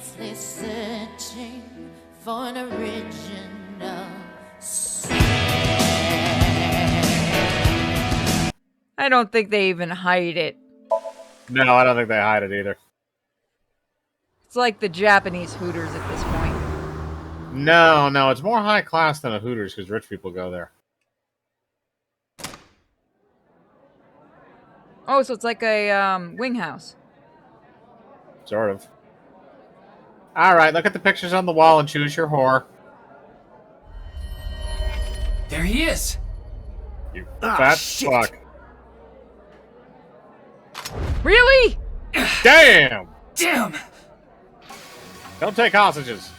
endlessly searching for an original sin. I don't think they even hide it. No, I don't think they hide it either. It's like the Japanese Hooters at this point. No, it's more high class than a Hooters because rich people go there. Oh, so it's like a wing house. Sort of. Alright, look at the pictures on the wall and choose your whore. There he is! You fat fuck. Really? Damn! Damn! Don't take hostages.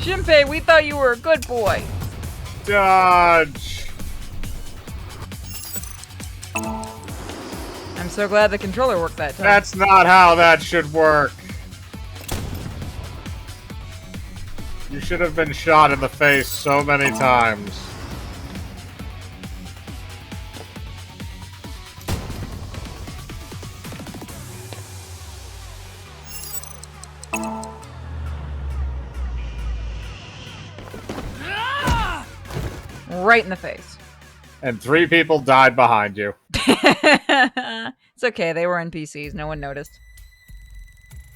Shinpei, we thought you were a good boy. Dodge! I'm so glad the controller worked that time. That's not how that should work. You should have been shot in the face so many times. Right in the face. And 3 people died behind you. It's okay, they were NPCs, no one noticed.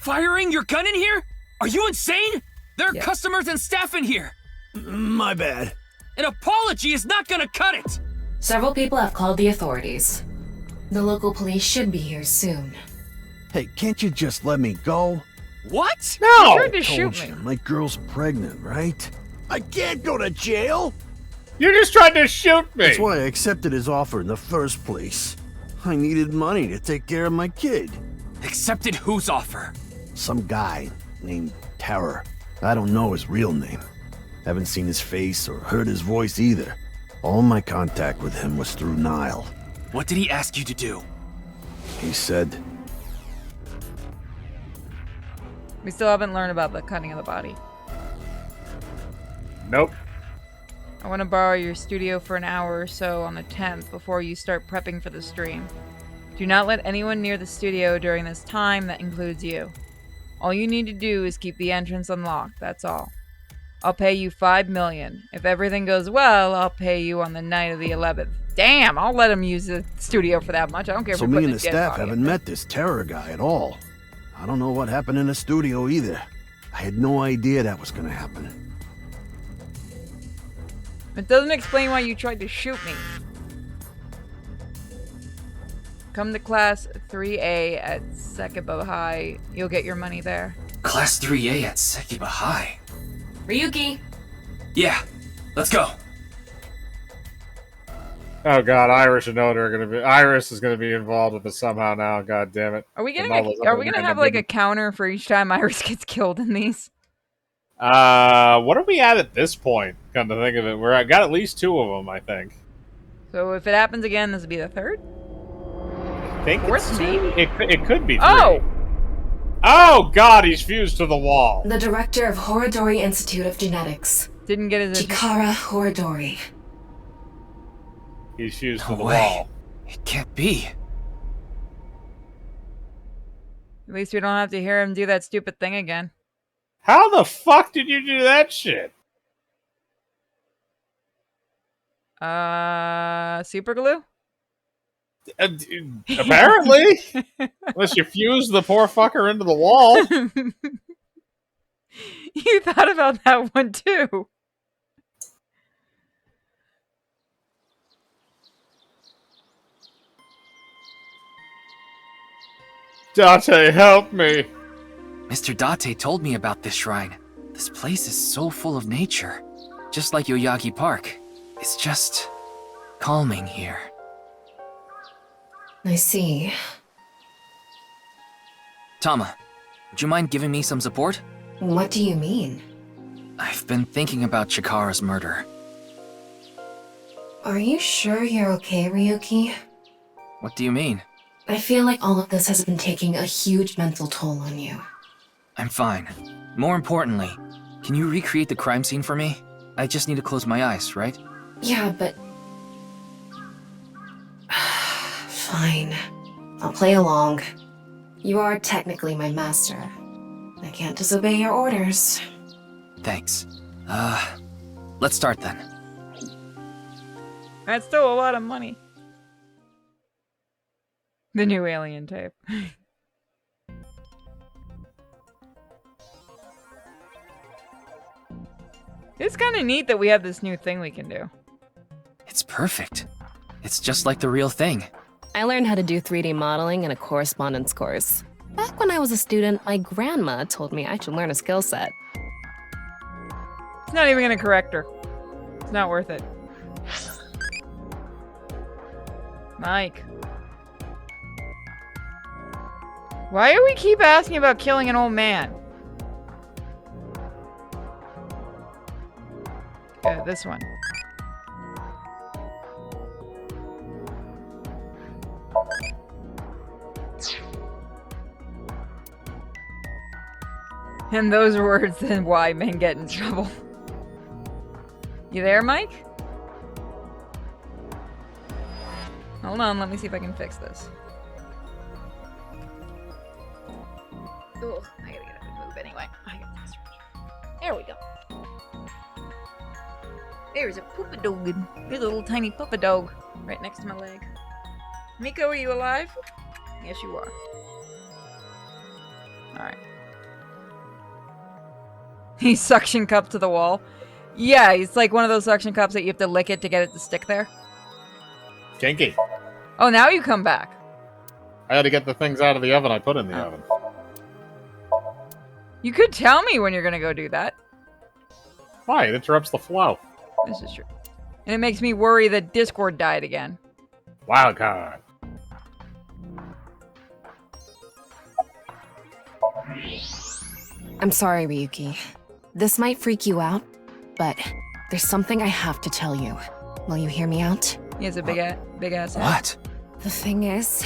Firing your gun in here? Are you insane? There are Yeah. customers and staff in here! My bad. An apology is not gonna cut it! Several people have called the authorities. The local police should be here soon. Hey, can't you just let me go? What? You No! tried to Told shoot you, me. my girl's pregnant, right? I can't go to jail! You just tried to shoot me! That's why I accepted his offer in the first place. I needed money to take care of my kid. Accepted whose offer? Some guy named Terror. I don't know his real name. Haven't seen his face or heard his voice either. All my contact with him was through Nile. What did he ask you to do? He said, We still haven't learned about the cutting of the body. Nope. I want to borrow your studio for an hour or so on the 10th before you start prepping for the stream. Do not let anyone near the studio during this time, that includes you. All you need to do is keep the entrance unlocked, that's all. I'll pay you $5 million. If everything goes well, I'll pay you on the night of the 11th. Damn, I'll let him use the studio for that much. I don't care if so we're me putting and a the dead staff body haven't in there. met this Terror guy at all. I don't know what happened in the studio either. I had no idea that was gonna happen. It doesn't explain why you tried to shoot me. Come to class 3A at Sekiba High. You'll get your money there. Class 3A at Sekiba High. Ryuki! Yeah, let's go. Oh god, Iris and Oda are gonna be. Iris is gonna be involved with this somehow now. God damn it. Are we The gonna Marvel's are up we in gonna the have like a didn't- counter for each time Iris gets killed in these? What are we at this point? Come to think of it, I got at least 2 of them, I think. So if it happens again, this will be the 3rd? I think Fourth, it's maybe? 2. It could be 3. Oh! Oh god, he's fused to the wall. The director of Horodori Institute of Genetics, Didn't get his... Chikara Horodori. He's fused No to the way. wall. It can't be. At least we don't have to hear him do that stupid thing again. How the fuck did you do that shit? Super glue? Apparently. Unless you fuse the poor fucker into the wall. You thought about that one too. Date, help me. Mr. Date told me about this shrine. This place is so full of nature. Just like Yoyagi Park. It's just calming here. I see. Tama, would you mind giving me some support? What do you mean? I've been thinking about Chikara's murder. Are you sure you're okay, Ryuki? What do you mean? I feel like all of this has been taking a huge mental toll on you. I'm fine. More importantly, can you recreate the crime scene for me? I just need to close my eyes, right? Yeah, but Fine. I'll play along. You are technically my master. I can't disobey your orders. Thanks. Let's start then. That's still a lot of money. The new alien tape. It's kind of neat that we have this new thing we can do. It's perfect. It's just like the real thing. I learned how to do 3D modeling in a correspondence course. Back when I was a student, my grandma told me I should learn a skill set. It's not even gonna correct her. It's not worth it. Mike. Why do we keep asking about killing an old man? This one. And those words then why men get in trouble. You there, Mike? Hold on, let me see if I can fix this. Ugh, I gotta get up and move anyway. I got this. There we go. There's a poopa dog. There's a little tiny poopa dog right next to my leg. Miko, are you alive? Yes, you are. Alright. He's suction cupped to the wall. Yeah, he's like one of those suction cups that you have to lick it to get it to stick there. Kinky. Oh, now you come back. I had to get the things out of the oven I put in the oven. You could tell me when you're gonna go do that. Why? It interrupts the flow. This is true. And it makes me worry that Discord died again. Wild card. I'm sorry, Ryuki. This might freak you out, but there's something I have to tell you. Will you hear me out? He has a big ass head. What? The thing is,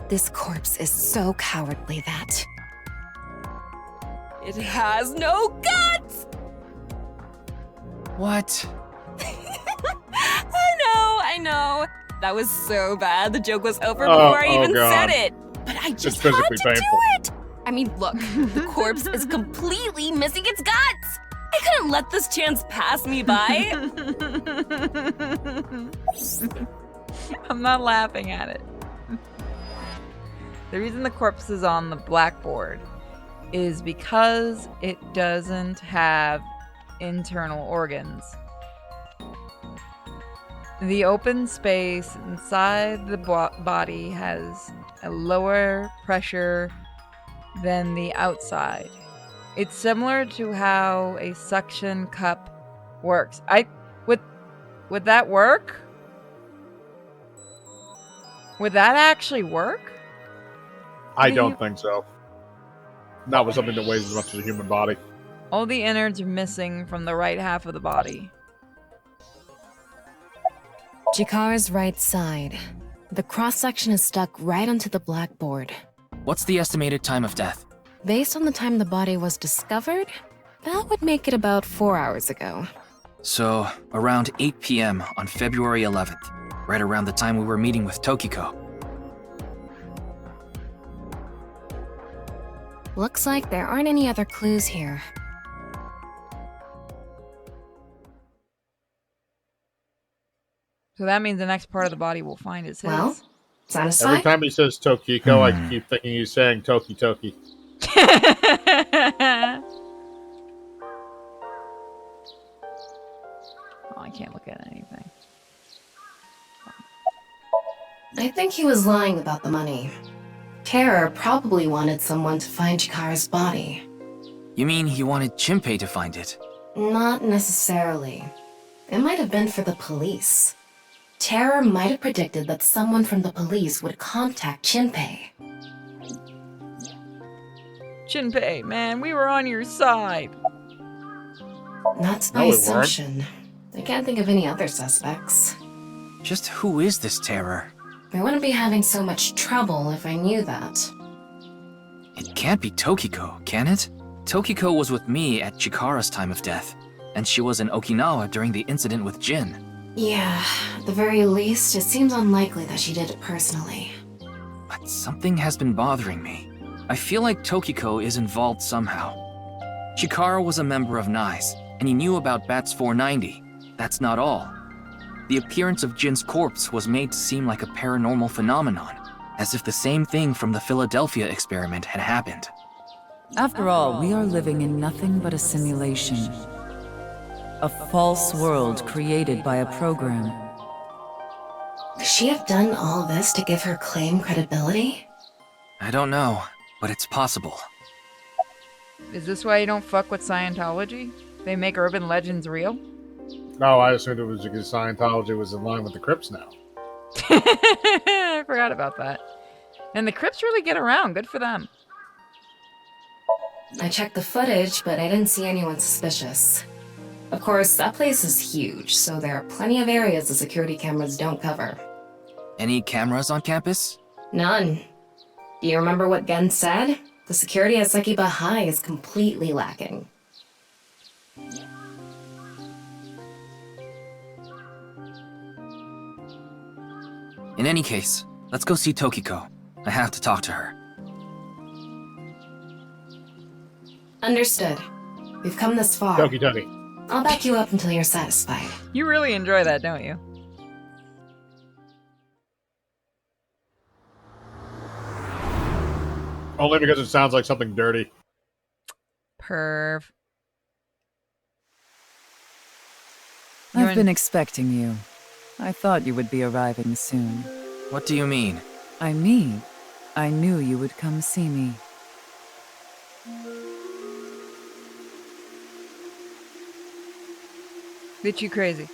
this corpse is so cowardly that it has no guts! What? I know. That was so bad. The joke was over before I even said it. But I just had physically to painful. do it. I mean, look, the corpse is completely missing its guts. I couldn't let this chance pass me by. I'm not laughing at it. The reason the corpse is on the blackboard is because it doesn't have internal organs. The open space inside the body has a lower pressure than the outside. It's similar to how a suction cup works. Would that work? Would that actually work? I don't think so. Not with something that weighs as much as a human body. All the innards are missing from the right half of the body. Chikara's right side. The cross-section is stuck right onto the blackboard. What's the estimated time of death? Based on the time the body was discovered, that would make it about 4 hours ago. So, around 8 p.m. on February 11th, right around the time we were meeting with Tokiko. Looks like there aren't any other clues here. So that means the next part of the body we'll find is his. Well, satisfied? Every time he says Tokiko, I keep thinking he's saying Toki Toki. Oh, I can't look at anything. I think he was lying about the money. Terror probably wanted someone to find Chikara's body. You mean he wanted Chimpei to find it? Not necessarily. It might have been for the police. Terror might have predicted that someone from the police would contact Chimpei. Shinpei, man, we were on your side. That's No, my we weren't. assumption. I can't think of any other suspects. Just who is this terror? I wouldn't be having so much trouble if I knew that. It can't be Tokiko, can it? Tokiko was with me at Chikara's time of death, and she was in Okinawa during the incident with Jin. Yeah, at the very least, it seems unlikely that she did it personally. Something has been bothering me. I feel like Tokiko is involved somehow. Chikara was a member of Naix, and he knew about Bats 490. That's not all. The appearance of Jin's corpse was made to seem like a paranormal phenomenon, as if the same thing from the Philadelphia experiment had happened. After all, we are living in nothing but a simulation. A false world created by a program. Could she have done all this to give her claim credibility? I don't know, but it's possible. Is this why you don't fuck with Scientology? They make urban legends real? No, I assumed it was because Scientology was in line with the Crips now. I forgot about that. And the Crips really get around. Good for them. I checked the footage, but I didn't see anyone suspicious. Of course, that place is huge, so there are plenty of areas the security cameras don't cover. Any cameras on campus? None. Do you remember what Gen said? The security at Sekiba High is completely lacking. In any case, let's go see Tokiko. I have to talk to her. Understood. We've come this far. Toki Toki. I'll back you up until you're satisfied. You really enjoy that, don't you? Only because it sounds like something dirty. Perv. I've been expecting you. I thought you would be arriving soon. What do you mean? I knew you would come see me. Bitch, you crazy.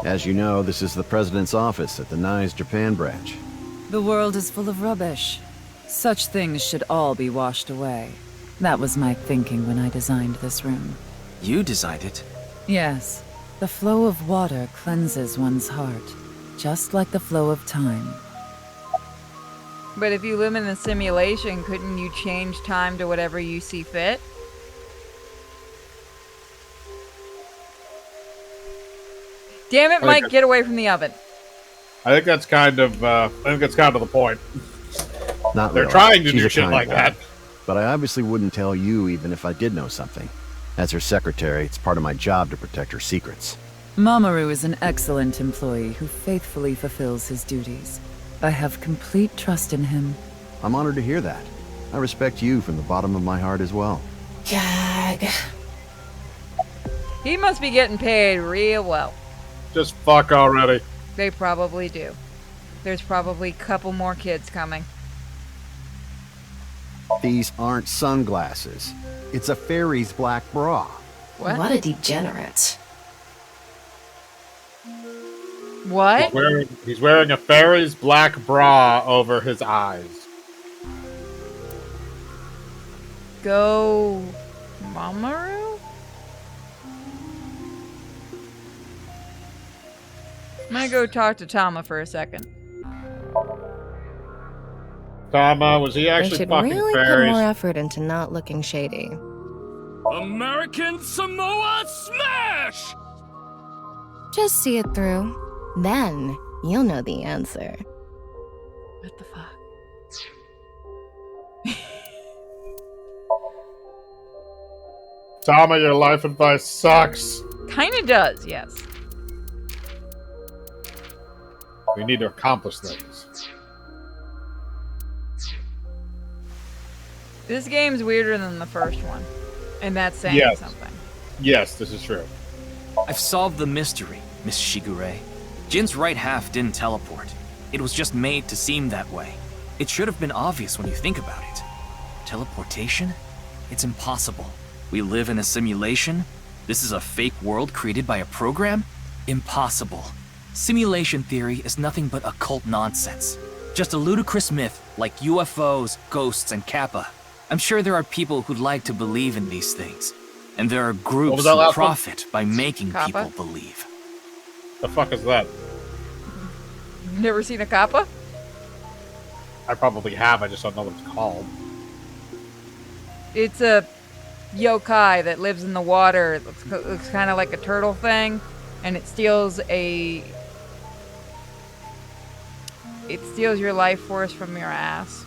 As you know, this is the President's office at the Naix Japan branch. The world is full of rubbish. Such things should all be washed away. That was my thinking when I designed this room. You designed it. Yes, the flow of water cleanses one's heart, just like the flow of time. But if you live in a simulation, couldn't you change time to whatever you see fit? Damn it, Mike, get away from the oven. I think that's kind of the point. Not They're really. trying to She's do a shit kind like woman. that. But I obviously wouldn't tell you even if I did know something. As her secretary, it's part of my job to protect her secrets. Mamoru is an excellent employee who faithfully fulfills his duties. I have complete trust in him. I'm honored to hear that. I respect you from the bottom of my heart as well. Gag. He must be getting paid real well. Just fuck already. They probably do. There's probably a couple more kids coming. These aren't sunglasses. It's a fairy's black bra. What? What a degenerate. What? He's wearing a fairy's black bra over his eyes. Go Mamoru? I'm gonna go talk to Tama for a second. Tama, was he They actually should fucking really put fairies? more effort into not looking shady. American Samoa Smash! Just see it through. Then, you'll know the answer. What the fuck? Tama, your life advice sucks. Kinda does, yes. We need to accomplish things. This game's weirder than the first one. And that's saying Yes. something. Yes, this is true. I've solved the mystery, Miss Shigure. Jin's right half didn't teleport. It was just made to seem that way. It should have been obvious when you think about it. Teleportation? It's impossible. We live in a simulation? This is a fake world created by a program? Impossible. Simulation theory is nothing but occult nonsense. Just a ludicrous myth like UFOs, ghosts, and Kappa. I'm sure there are people who'd like to believe in these things. And there are What groups was that who last one? profit by making Kappa? people believe. The fuck is that? You've never seen a kappa? I probably have, I just don't know what it's called. It's a yokai that lives in the water. It looks kind of like a turtle thing. And it steals a It steals your life force from your ass.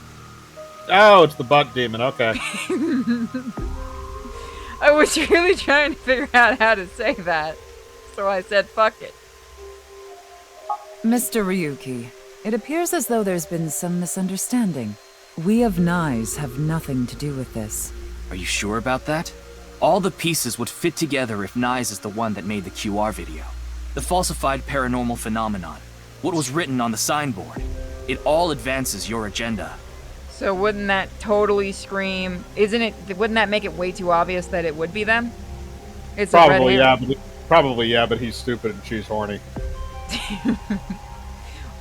Oh, it's the butt demon. Okay. I was really trying to figure out how to say that, so I said fuck it. Mr. Ryuki, it appears as though there's been some misunderstanding. We of Naix have nothing to do with this. Are you sure about that? All the pieces would fit together if Naix is the one that made the QR video. The falsified paranormal phenomenon. What was written on the signboard. It all advances your agenda. So wouldn't that totally scream... Wouldn't that make it way too obvious that it would be them? It's Probably, yeah, but he's stupid and she's horny.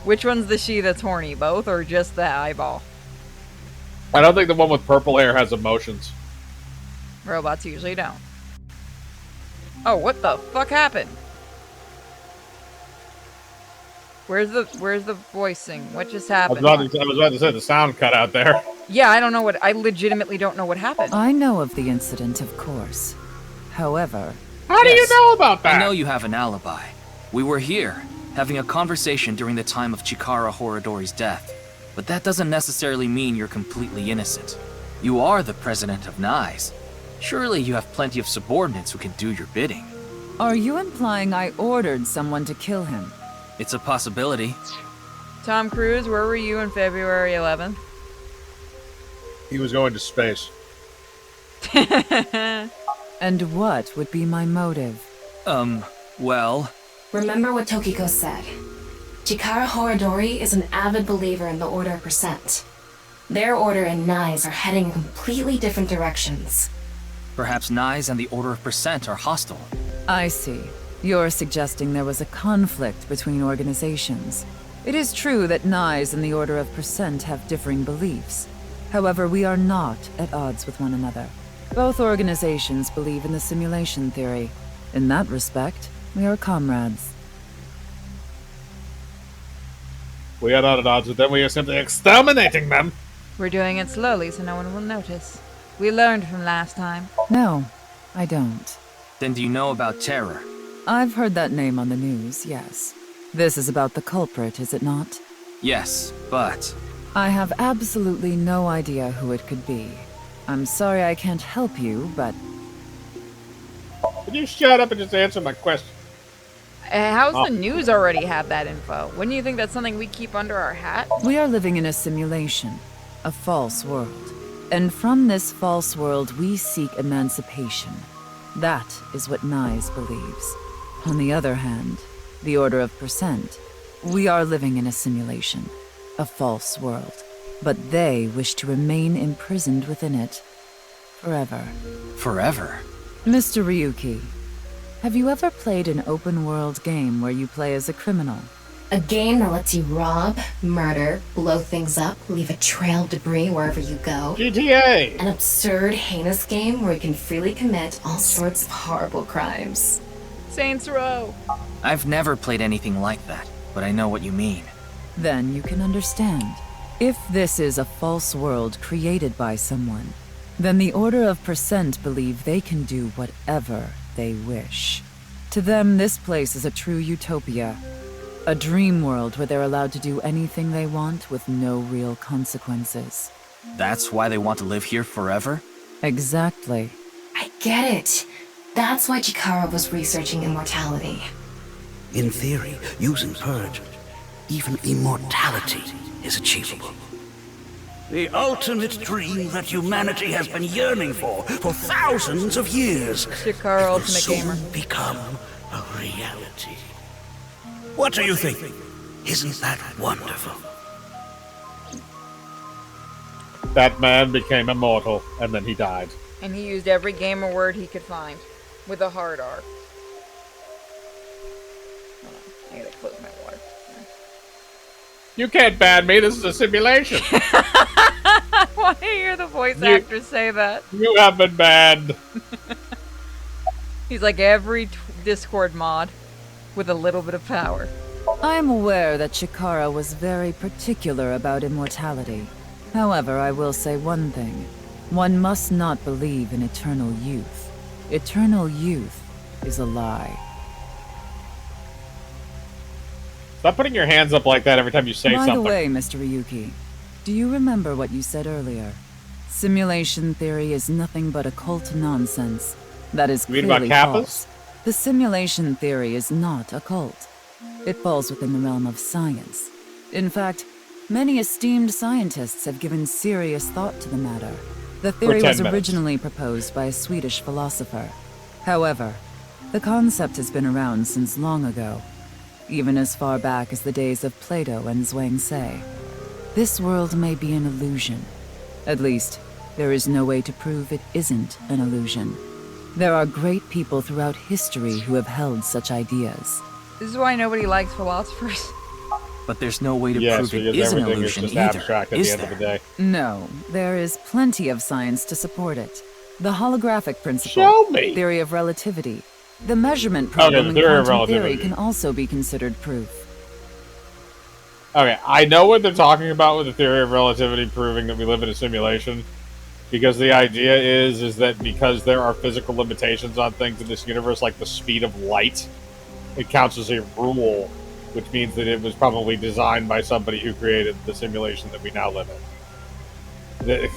Which one's the she that's horny? Both or just the eyeball? I don't think the one with purple hair has emotions. Robots usually don't. Oh, what the fuck happened? Where's the voicing? What just happened? I was about to say the sound cut out there. Yeah, I legitimately don't know what happened. I know of the incident, of course. However... How do you know about that? I know you have an alibi. We were here, having a conversation during the time of Chikara Horadori's death. But that doesn't necessarily mean you're completely innocent. You are the president of Naix. Surely you have plenty of subordinates who can do your bidding. Are you implying I ordered someone to kill him? It's a possibility. Tom Cruise, where were you on February 11th? He was going to space. And what would be my motive? Well... Remember what Tokiko said. Chikara Horadori is an avid believer in the Order of Percent. Their order and Naix are heading in completely different directions. Perhaps Naix and the Order of Percent are hostile. I see. You're suggesting there was a conflict between organizations. It is true that Naix and the Order of Percent have differing beliefs. However, we are not at odds with one another. Both organizations believe in the simulation theory. In that respect, we are comrades. We are not at odds with them, we are simply exterminating them! We're doing it slowly so no one will notice. We learned from last time. No, I don't. Then do you know about Terror? I've heard that name on the news, yes. This is about the culprit, is it not? Yes, but... I have absolutely no idea who it could be. I'm sorry I can't help you, but... Would you shut up and just answer my question? How's the news already have that info? Wouldn't you think that's something we keep under our hat? We are living in a simulation, a false world. And from this false world, we seek emancipation. That is what Naix believes. On the other hand, the Order of Percent, we are living in a simulation, a false world. But they wish to remain imprisoned within it. Forever. Forever? Mr. Ryuki, have you ever played an open-world game where you play as a criminal? A game that lets you rob, murder, blow things up, leave a trail of debris wherever you go. GTA! An absurd, heinous game where you can freely commit all sorts of horrible crimes. Saints Row! I've never played anything like that, but I know what you mean. Then you can understand. If this is a false world created by someone, then the Order of Percent believe they can do whatever they wish. To them, this place is a true utopia. A dream world where they're allowed to do anything they want with no real consequences. That's why they want to live here forever? Exactly. I get it. That's why Chikara was researching immortality. In theory, using Purge, even immortality is achievable. The ultimate dream that humanity has been yearning for thousands of years. Chikara Ultimate Gamer. Become a reality. What do you think? Isn't that wonderful? That man became immortal, and then he died. And he used every gamer word he could find. With a hard R. Hold on, I gotta close my water. You can't ban me, this is a simulation! I want to hear the voice actor say that. You have been banned! He's like every Discord mod. With a little bit of power. I am aware that Chikara was very particular about immortality. However, I will say one thing. One must not believe in eternal youth. Eternal youth is a lie. Stop putting your hands up like that every time you say By something. the way, Mr. Ryuki, do you remember what you said earlier? Simulation theory is nothing but occult nonsense. That is You mean about clearly kappas? false. The simulation theory is not occult. It falls within the realm of science. In fact, many esteemed scientists have given serious thought to the matter. The theory 10 was minutes. originally proposed by a Swedish philosopher. However, the concept has been around since long ago, even as far back as the days of Plato and Zhuangzi. This world may be an illusion. At least, there is no way to prove it isn't an illusion. There are great people throughout history who have held such ideas. This is why nobody likes philosophers. But there's no way to Yes, prove it because is an everything is illusion just either, abstract at is the end there? of the day. No, there is plenty of science to support it. The holographic principle, Show me. theory of relativity, the measurement Okay, problem the in theory of quantum theory relativity. can also be considered proof. Okay, I know what they're talking about with the theory of relativity proving that we live in a simulation. Because the idea is that because there are physical limitations on things in this universe, like the speed of light, it counts as a rule, which means that it was probably designed by somebody who created the simulation that we now live in.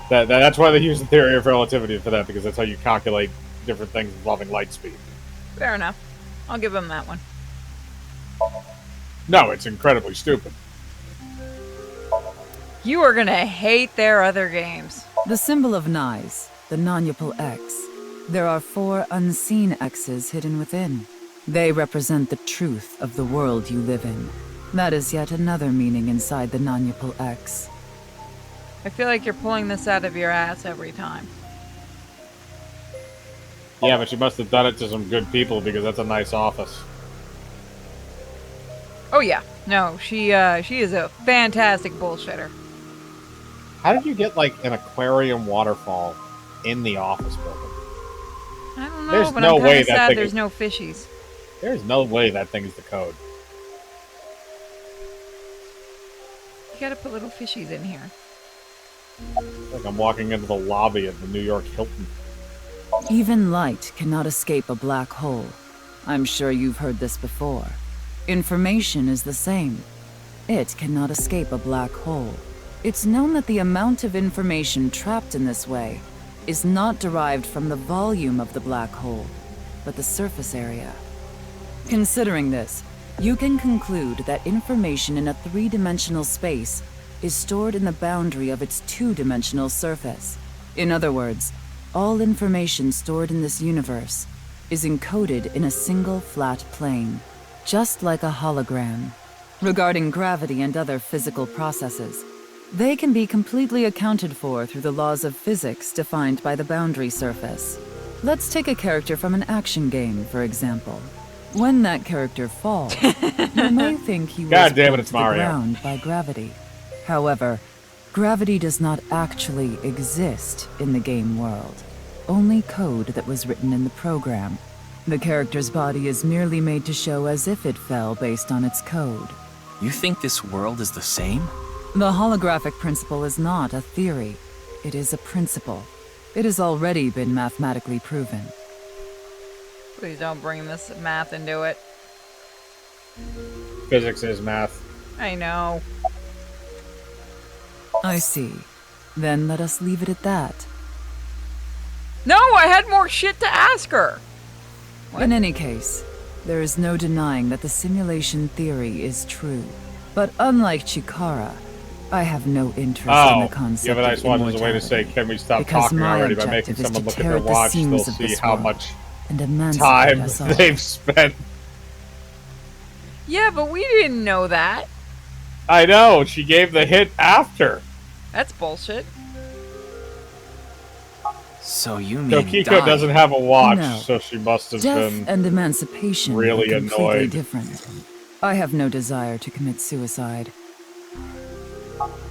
That's why they use the theory of relativity for that, because that's how you calculate different things involving light speed. Fair enough. I'll give him that one. No, it's incredibly stupid. You are gonna hate their other games. The symbol of Naix, the non-upal X. There are 4 unseen X's hidden within. They represent the truth of the world you live in. That is yet another meaning inside the non-upal X. I feel like you're pulling this out of your ass every time. Yeah, but she must have done it to some good people, because that's a nice office. Oh yeah. No, she is a fantastic bullshitter. How did you get, like, an aquarium waterfall in the office building? I don't know, There's but no I'm way kind of that sad thing there's is- no fishies. There's no way that thing is the code. You gotta put little fishies in here. Like I'm walking into the lobby of the New York Hilton. Even light cannot escape a black hole. I'm sure you've heard this before. Information is the same. It cannot escape a black hole. It's known that the amount of information trapped in this way is not derived from the volume of the black hole, but the surface area. Considering this, you can conclude that information in a 3-dimensional space is stored in the boundary of its 2-dimensional surface. In other words, all information stored in this universe is encoded in a single flat plane, just like a hologram. Regarding gravity and other physical processes, they can be completely accounted for through the laws of physics defined by the boundary surface. Let's take a character from an action game, for example. When that character falls, you may think he was God damn it, pulled it's to the Mario. ground by gravity. However, gravity does not actually exist in the game world. Only code that was written in the program. The character's body is merely made to show as if it fell based on its code. You think this world is the same? The holographic principle is not a theory. It is a principle. It has already been mathematically proven. Please don't bring this math into it. Physics is math. I know. I see. Then let us leave it at that. No, I had more shit to ask her. In any case, there is no denying that the simulation theory is true. But unlike Chikara, I have no interest in the concept you have a nice of one as a way to say, immortality, can we stop because talking my already by objective making is someone to look at tear their at the watch? They'll seams of see this how world much and emancipate time us all. they've spent. Yeah, but we didn't know that. I know, she gave the hit after. That's bullshit. So you mean Tokiko die. doesn't have a watch, No. so she must have Death been... and emancipation really are completely annoyed. different. I have no desire to commit suicide.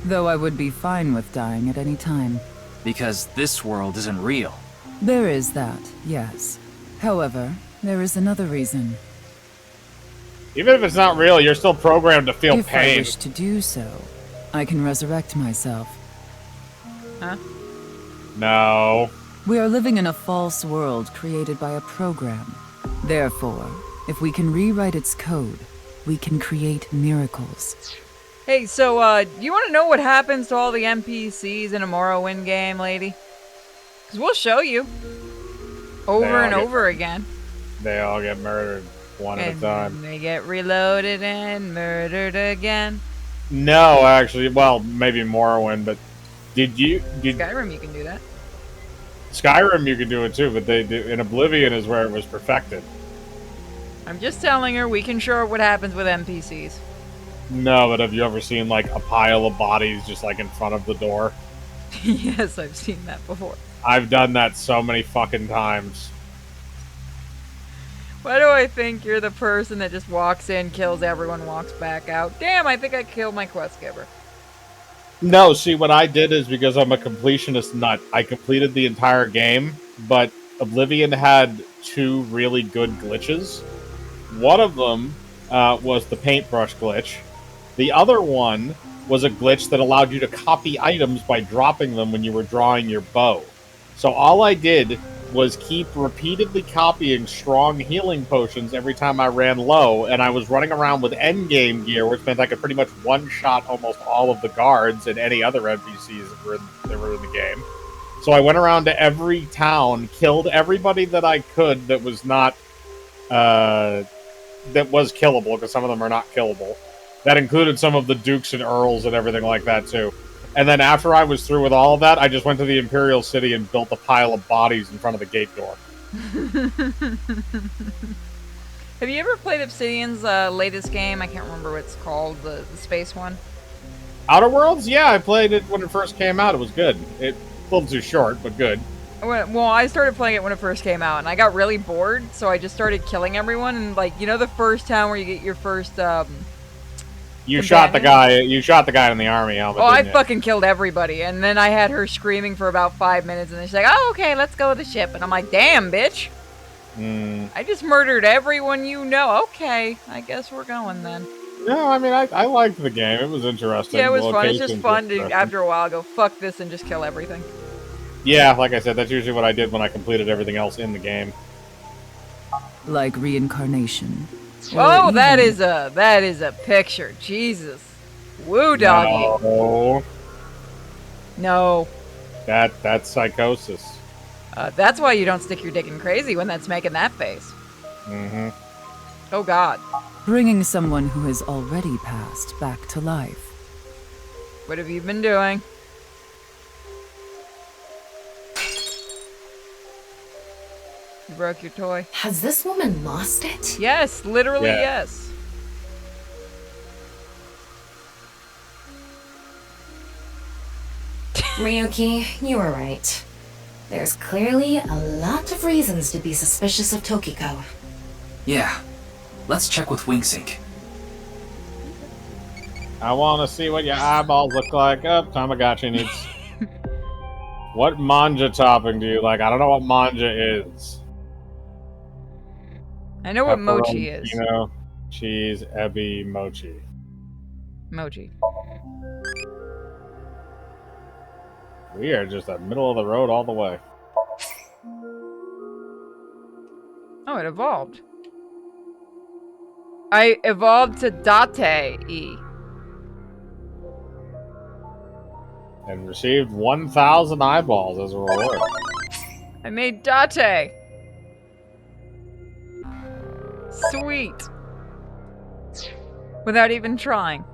Though I would be fine with dying at any time. Because this world isn't real. There is that, yes. However, there is another reason. Even if it's not real, you're still programmed to feel If I pain. wish to do so, I can resurrect myself. Huh? No. We are living in a false world created by a program. Therefore, if we can rewrite its code, we can create miracles. Hey, so, do you want to know what happens to all the NPCs in a Morrowind game, lady? Because we'll show you. Over and over again. They all get murdered one at a time. They get reloaded and murdered again. No, actually, well, maybe Morrowind, but Skyrim, you can do that. Skyrim, you can do it too, but in Oblivion is where it was perfected. I'm just telling her we can show her what happens with NPCs. No, but have you ever seen, like, a pile of bodies just, like, in front of the door? Yes, I've seen that before. I've done that so many fucking times. Why do I think you're the person that just walks in, kills everyone, walks back out? Damn, I think I killed my quest giver. No, see, what I did is because I'm a completionist nut, I completed the entire game, but Oblivion had 2 really good glitches. One of them was the paintbrush glitch. The other one was a glitch that allowed you to copy items by dropping them when you were drawing your bow. So all I did was keep repeatedly copying strong healing potions every time I ran low, and I was running around with endgame gear, which meant I could pretty much one-shot almost all of the guards and any other NPCs that were in the game. So I went around to every town, killed everybody that I could that was not, that was killable, because some of them are not killable. That included some of the dukes and earls and everything like that, too. And then after I was through with all of that, I just went to the Imperial City and built a pile of bodies in front of the gate door. Have you ever played Obsidian's latest game? I can't remember what it's called, the space one. Outer Worlds? Yeah, I played it when it first came out. It was good. It a little too short, but good. Well, I started playing it when it first came out, and I got really bored, so I just started killing everyone. And, like, you know the first town where you get your first, You shot the guy in the army helmet. Oh, I fucking killed everybody. And then I had her screaming for about 5 minutes, and then she's like, oh, okay, let's go to the ship. And I'm like, damn, bitch. I just murdered everyone you know. Okay, I guess we're going then. No, I mean, I liked the game. It was interesting. Yeah, it was fun. It's just fun to, after a while, go, fuck this and just kill everything. Yeah, like I said, that's usually what I did when I completed everything else in the game. Like reincarnation. Oh, that is a picture. Jesus. Woo, doggy. No. That's psychosis. That's why you don't stick your dick in crazy when that's making that face. Mm-hmm. Oh, God. Bringing someone who has already passed back to life. What have you been doing? You broke your toy. Has this woman lost it? Yes, literally yes. Ryuki, you were right. There's clearly a lot of reasons to be suspicious of Tokiko. Yeah. Let's check with Wingsync. I want to see what your eyeballs look like. Oh, Tamagotchi needs... What manja topping do you like? I don't know what manja is. I know what mochi is. You know, cheese, ebi, mochi. Mochi. We are just at middle of the road all the way. Oh, it evolved. I evolved to Date-E. And received 1,000 eyeballs as a reward. I made Date. Sweet. Without even trying.